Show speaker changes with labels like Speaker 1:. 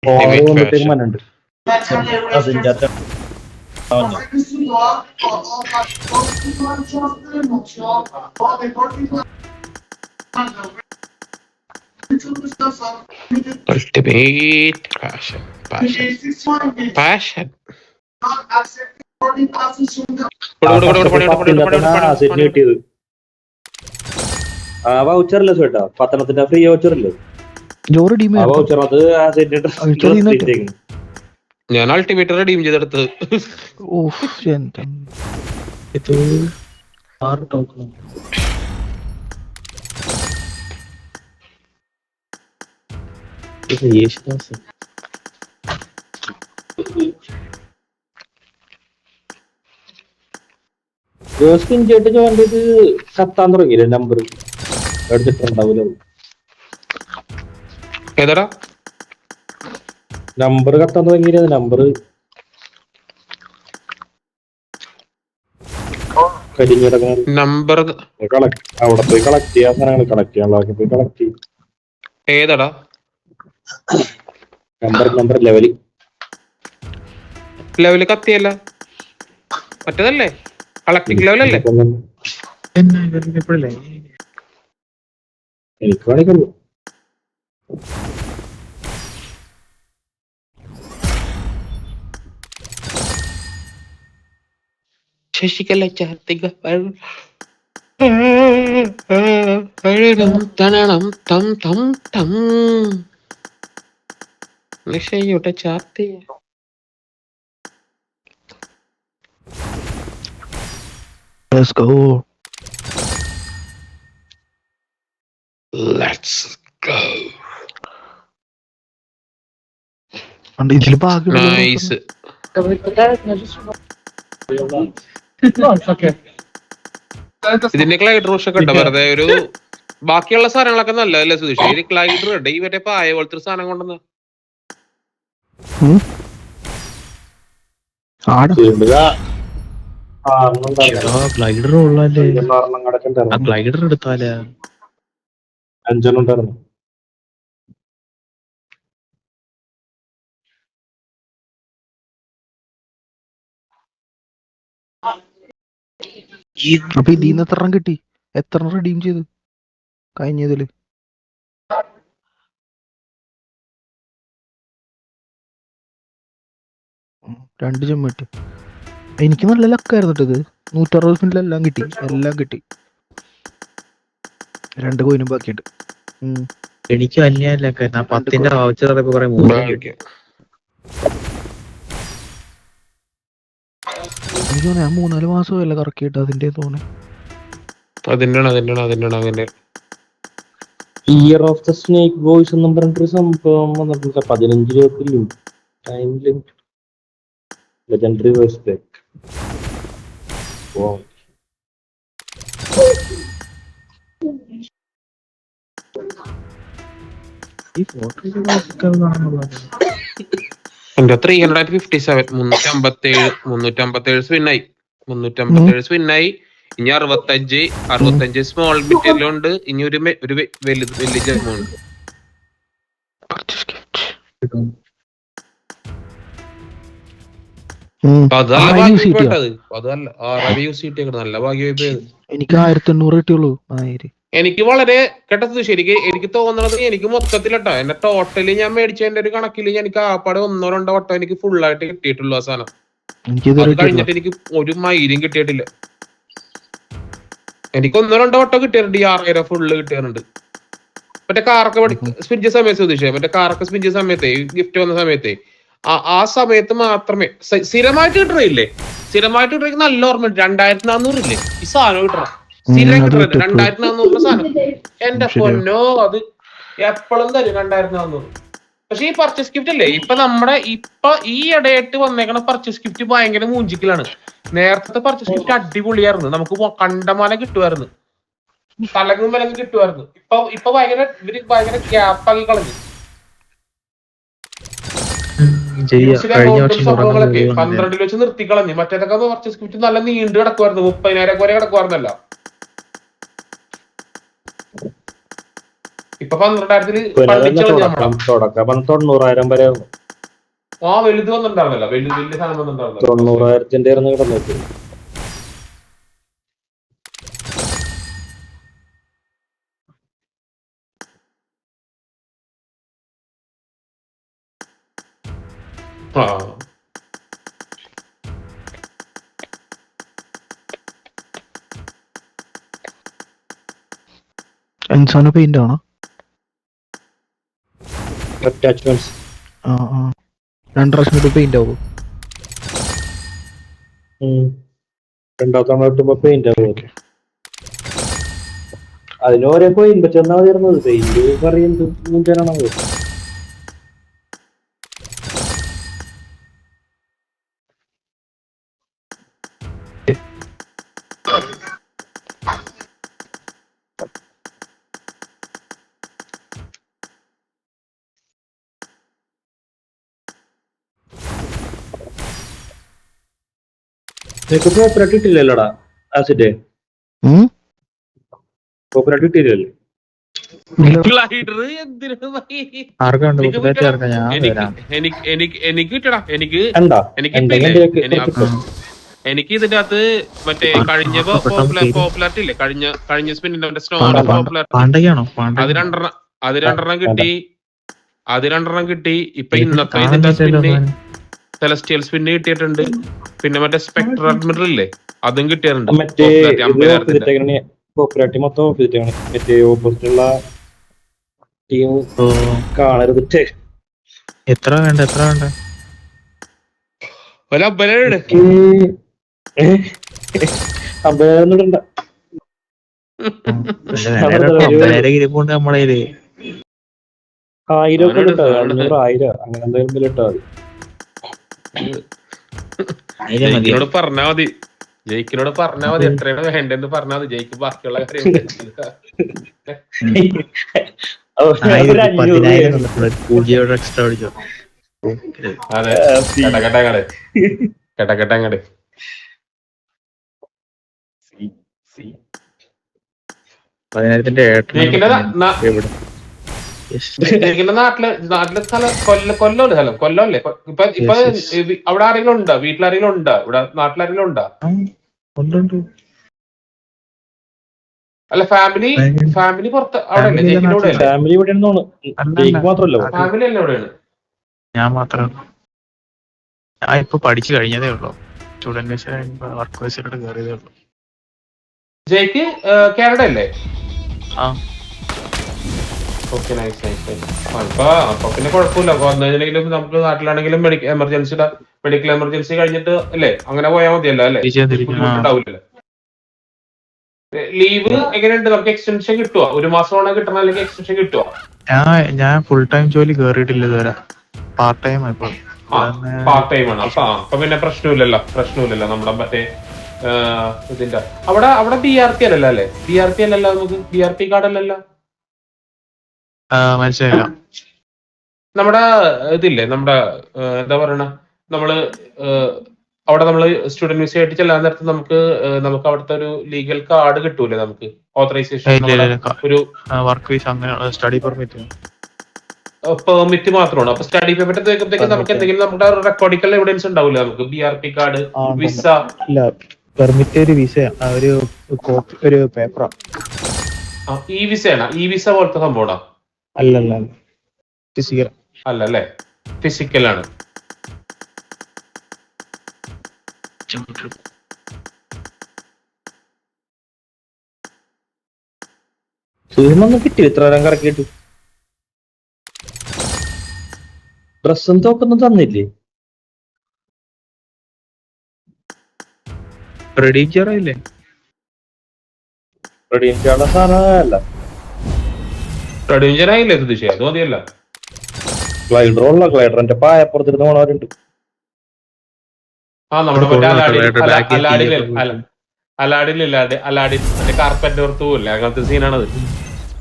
Speaker 1: പോകുമ്പോഴത്തേക്കും മനുണ്ട് അതിൻ്റെ അകത്ത്
Speaker 2: Ultimate passion.
Speaker 1: കിട്ടിയത് ആ വൗച്ചറില്ല ചേട്ടാ, പത്തനത്തിന്റെ ഫ്രീ വൗച്ചറില്ലേ വൗച്ചർ, അത് ആ സെറ്റ്
Speaker 2: ഞാൻ അൾട്ടിമേറ്റ് റെഡീം ചെയ്തെടുത്തത്.
Speaker 1: ചേട്ട് വേണ്ടത് കത്താൻ തുടങ്ങിയില്ലേ, നമ്പർ എടുത്തിട്ടുണ്ടാവൂല.
Speaker 2: ഏതാടാ
Speaker 1: നമ്പർ കത്താൻ തുടങ്ങിയില്ല, നമ്പർ കരിഞ്ഞിടങ്ങാൻ.
Speaker 2: നമ്പർ
Speaker 1: അവിടെ പോയി കളക്ട് ചെയ്യാൻ സാധനങ്ങൾ കളക്ട് ചെയ്യാൻ പോയി കളക്ട് ചെയ്യും.
Speaker 2: ഏതാടാ
Speaker 1: നമ്പർ ലെവല്
Speaker 2: കത്തിയല്ല, മറ്റേതല്ലേ കളക്ടിങ് ലെവലല്ലേ?
Speaker 1: എനിക്ക് വേണമെങ്കിൽ
Speaker 2: ശശികല നിശയുടെ ചാർത്തി.
Speaker 3: Let's go. ഇതില് ഭാഗ്യം.
Speaker 2: നൈസ്. ഇതിന്റെ ക്ലൈഡർ റോഷൊക്കെ ഉണ്ടോ വെറുതെ ഒരു? ബാക്കിയുള്ള സാധനങ്ങളൊക്കെ നല്ലതല്ലേ സുധീഷ്? ഇത് ക്ലൈഡർ ഉണ്ട്, ഈ മറ്റേ പായ പോലത്തെ സാധനം കൊണ്ടുവന്ന
Speaker 3: ഗ്ലൈഡർ ഉള്ളല്ലേ, ഗ്ലൈഡർ എടുത്താലേ
Speaker 1: 5 ഉണ്ടായിരുന്നു.
Speaker 3: അപ്പൊ ഇതിന്ന് എത്ര കിട്ടി? എത്ര റെഡീം ചെയ്ത് കഴിഞ്ഞതില്? രണ്ട് ചെമ്മിട്ട്. എനിക്ക് നല്ല ലക്കായിരുന്നു ഇത്. 160 മിനിറ്റിൽ എല്ലാം കിട്ടി. 2 കോയിനും ബാക്കിയുണ്ട്.
Speaker 4: എനിക്ക് വലിയ ലക്കായിരുന്നു. 10ന്റെ വൗച്ചർ കുറെ
Speaker 3: എനിക്ക് തോന്നുന്നു 3-4 മാസമല്ല കറക്കിയിട്ട് അതിന്റെ തോന്നുന്നു.
Speaker 2: അതിന്റെ
Speaker 1: year of the snake boys എന്നും പറഞ്ഞിട്ടൊരു സംഭവം വന്നിട്ടില്ല. 15-20 time limit legendary verse back.
Speaker 2: എന്റെ 357 357 സ്പിന്നായി. 357 സ്പിന്നായി. ഇനി 65 സ്മോൾ ബിറ്റെല്ലാം ഉണ്ട്. ഇനി ഒരു വലിയ ജമ്മുണ്ട്. അതല്ല നല്ല ഭാഗ്യമായി പോയത്.
Speaker 3: എനിക്ക് 1800 കിട്ടിയുള്ളൂ.
Speaker 2: എനിക്ക് വളരെ കേട്ടത് ശരിക്ക് എനിക്ക് തോന്നുന്നത്, എനിക്ക് മൊത്തത്തിലട്ടോ എന്റെ ടോട്ടല് ഞാൻ മേടിച്ചതിന്റെ ഒരു കണക്കില് എനിക്ക് ആപ്പാട് 1-2 വട്ടം എനിക്ക് ഫുള്ളായിട്ട് കിട്ടിയിട്ടുള്ളൂ ആ സാധനം. അത് കഴിഞ്ഞിട്ട് എനിക്ക് ഒരു മൈലും കിട്ടിയിട്ടില്ല. എനിക്ക് 1-2 വട്ടം കിട്ടിയിട്ടുണ്ട്. ഈ 6000 ഫുള്ള് കിട്ടിയിട്ടുണ്ട്. മറ്റേ കാറൊക്കെ സ്പിഞ്ച് സമയത്ത് ശ്രദ്ധിച്ചേ, മറ്റേ കാറൊക്കെ സ്പിഞ്ച് സമയത്തെ ഗിഫ്റ്റ് വന്ന സമയത്തെ ആ സമയത്ത് മാത്രമേ സ്ഥിരമായിട്ട് കിട്ടണില്ലേ. സ്ഥിരമായിട്ട് കിട്ടണമെങ്കിൽ നല്ല ഓർമ്മ 2400 ഇല്ലേ ഈ സാധനം കിട്ടണം. സ്ഥിരം കിട്ടണത് 2400 സാധനം. എന്റെ പൊന്നോ, അത് എപ്പോഴും തരും 2400. പക്ഷെ ഈ പർച്ചേസ് ഗിഫ്റ്റ് അല്ലേ ഇപ്പൊ ഈ ഇടയായിട്ട് വന്നേക്കണ പർച്ചേസ് ഗിഫ്റ്റ് ഭയങ്കര മൂഞ്ചിക്കലാണ്. നേരത്തെ പർച്ചേസ് ഗിഫ്റ്റ് അടിപൊളിയായിരുന്നു. നമുക്ക് കണ്ടമാനം കിട്ടുമായിരുന്നു, തലങ്ങും വിലങ്ങും കിട്ടുമായിരുന്നു. ഇപ്പൊ ഭയങ്കര ഗ്യാപ്പാക്കി കളഞ്ഞു. 12 വെച്ച് നിർത്തിക്കളഞ്ഞു. മറ്റേതൊക്കെ പർച്ചേസ് ഗിഫ്റ്റ് നല്ല നീണ്ടു കിടക്കുമായിരുന്നു. 30,000 വരെ കിടക്കുമായിരുന്നല്ലോ. ഇപ്പൊ 12,000 പഠിച്ചു നമ്മളാ.
Speaker 1: തുടക്കം 90,000 വരെ
Speaker 2: ആ വലുത് വന്നിട്ടുണ്ടാവില്ല, വലിയ സാധനം വന്നിട്ടുണ്ടാവില്ല.
Speaker 1: 90,000 ആയിരുന്നു കിടന്നത്.
Speaker 2: ആ
Speaker 3: എൻസോന് പെയിന്റ് ആണോ?
Speaker 1: അറ്റാച്ച്മെന്റ്സ്
Speaker 3: ആ 2 പ്രാവശ്യം പെയിന്റ് ആവും.
Speaker 1: രണ്ടാമത്തെ തവണ കിട്ടുമ്പോ പെയിന്റ് ആവും. അതിന് ഓരോ പെയിന്റ് ചെന്നാ മതിയിരുന്നത്. പെയിന്റ് പറയുന്നത് മുഞ്ചാനാണത്. നിനക്ക് കോപ്പറേറ്റ് ഇട്ടില്ലല്ലോടാ ആസിഡ്? കോപ്പറേറ്റ് ഇട്ടില്ലല്ലോ.
Speaker 2: ഗ്ലൈഡർ എന്തിനാ ഭായി?
Speaker 4: ആർക്കുണ്ട്
Speaker 2: എനിക്ക്
Speaker 4: പുതുതായിട്ട്
Speaker 2: കിട്ടണം.
Speaker 4: ചേർക്കാം, ഞാൻ വരാം.
Speaker 2: എനിക്ക് കിട്ടണം. എനിക്ക്
Speaker 1: എന്താ
Speaker 2: ഇപ്പൊ ഇല്ലേ, എനിക്ക് ഇതിന്റെ അകത്ത് മറ്റേ കഴിഞ്ഞ പോപ്പുലാരിറ്റി ഇല്ലേ, കഴിഞ്ഞ സ്പിന്നിന്റെ സ്നോയുടെ പോപ്പുലാരിറ്റി
Speaker 4: പാണ്ടയ്ക്കാണോ?
Speaker 2: അത് രണ്ടെണ്ണം കിട്ടി. ഇപ്പൊ ഇന്നത്തെ ഇതിന്റെ സ്പിന്ന് സെലസ്റ്റിയൽ സ്പിന്ന് കിട്ടിയിട്ടുണ്ട്. പിന്നെ മറ്റേ സ്പെക്ട്രൽ അഡ്മിറൽ ഇല്ലേ, അതും കിട്ടിയിട്ടുണ്ട്.
Speaker 1: മറ്റേ കോപ്പറേറ്റ് മൊത്തം ഓപ്പോസിറ്റ് മറ്റേ ഓപ്പോസിറ്റുള്ള ടീം കാണരുത്.
Speaker 4: എത്ര വേണ്ട?
Speaker 2: ഒരു അമ്പലം
Speaker 1: അമ്പലം
Speaker 4: ഇരിപ്പുണ്ട് നമ്മളെ.
Speaker 1: 1000 ഒക്കെ ഇട്ടാ 500 അങ്ങനെ എന്തെങ്കിലും ഇട്ടാ മതി.
Speaker 2: ജയിക്കിനോട് പറഞ്ഞാ മതി, എത്രയാണ് വേണ്ടെന്ന് പറഞ്ഞാൽ മതി. ജയിക്ക് ബാക്കിയുള്ള കാര്യം
Speaker 4: എക്സ്ട്രാ അടിച്ചോ.
Speaker 2: അതെ, കേട്ടങ്ങട് നാട്ടിലെ സ്ഥലം കൊല്ലല്ലേ? ഇപ്പൊ അവിടെ ആരെങ്കിലും ഉണ്ടോ? വീട്ടിലാരെങ്കിലും ഉണ്ടോ? ഇവിടെ നാട്ടിലാരെങ്കിലും ഉണ്ടോ? അല്ല ഫാമിലി പുറത്ത് അവിടെ
Speaker 1: ഫാമിലി
Speaker 2: ഫാമിലി അല്ല എവിടെയാണ്?
Speaker 4: ഞാൻ മാത്രം. ഞാൻ ഇപ്പൊ പഠിച്ചു കഴിഞ്ഞതേ ഉള്ളൂ. സ്റ്റുഡന്റ് വിസ വർക്ക് വിസയിലോട്ട് കയറിയതേ ഉള്ളൂ.
Speaker 2: ജയ്ക്ക് കാനഡ അല്ലേ?
Speaker 4: Okay,
Speaker 2: nice. അപ്പൊ പിന്നെ കുഴപ്പമില്ല. വന്നതിലെങ്കിലും നമുക്ക് നാട്ടിലാണെങ്കിലും മെഡിക്കൽ എമർജൻസി കഴിഞ്ഞിട്ട് അല്ലേ അങ്ങനെ പോയാൽ മതിയല്ലോ അല്ലേ? ബുദ്ധിമുട്ടുണ്ടാവില്ലല്ലോ. ലീവ് എങ്ങനെയുണ്ട്? നമുക്ക് എക്സ്റ്റൻഷൻ കിട്ടുവോ? 1 മാസമാണ് കിട്ടണം, അല്ലെങ്കിൽ എക്സ്റ്റൻഷൻ കിട്ടുവോ?
Speaker 4: ഞാൻ ഫുൾ ടൈം ജോലി കേറിയിട്ടില്ല ഇതുവരെ. പാർട്ട് ടൈം
Speaker 2: പാർട്ട് ടൈം ആണ്. അപ്പൊ പിന്നെ പ്രശ്നമില്ലല്ലോ. നമ്മുടെ മറ്റേ ഇതിന്റെ അവിടെ BRP അല്ലല്ലോ അല്ലേ? BRP അല്ലല്ലോ, നമുക്ക് BRP കാർഡ് അല്ലല്ലോ.
Speaker 4: മനസ്സിലായില്ല.
Speaker 2: നമ്മുടെ ഇതില്ലേ, നമ്മുടെ എന്താ പറയണ, നമ്മള് അവിടെ നമ്മള് സ്റ്റുഡന്റ് വിസ ആയിട്ട് ചെല്ലാൻ നേരത്ത് നമുക്ക് അവിടുത്തെ ഒരു ലീഗൽ കാർഡ് കിട്ടൂലേ നമുക്ക്? ഓതറൈസേഷൻ ഒരു
Speaker 4: വർക്ക് വിസ, അങ്ങനെ സ്റ്റഡി
Speaker 2: പെർമിറ്റ് മാത്രമാണ്. അപ്പൊ സ്റ്റഡി പെർമിറ്റ് നമുക്ക് എന്തെങ്കിലും നമ്മുടെ റെക്കോർഡിക്കൽ എവിഡൻസ് ഉണ്ടാവില്ല നമുക്ക്? BRP കാർഡ്, വിസ
Speaker 3: പെർമിറ്റ് ഒരു വിസ, ഒരു പേപ്പറാ.
Speaker 2: ഈ വിസയാണ്? ഈ വിസ പോലത്തെ സംഭവം
Speaker 3: അല്ലല്ല, ഫിസിക്കൽ
Speaker 2: അല്ലല്ലേ? ഫിസിക്കലാണ്.
Speaker 1: സുഖമൊന്നും കിട്ടിയോ ഇത്ര നേരം കറക്കിയിട്ട്? ഡ്രസ്സും തോക്കൊന്നും തന്നില്ലേ?
Speaker 4: റെഡിക്കാറില്ലേ?
Speaker 1: റെഡിയുള്ള സാധനമല്ല.
Speaker 2: പ്രൊഡ്യൂസറായില്ലേ സുധീഷേ? അത് മതിയല്ല.
Speaker 1: ഗ്ലൈഡറിന്റെ പായപ്പുറത്തിരുന്ന് പോണവരുണ്ട്.
Speaker 2: നമ്മുടെ മറ്റേ അലാഡിൽ കാർപ്പറ്റ് ഓർത്ത് പോകില്ലേ, അങ്ങനത്തെ സീനാണത്.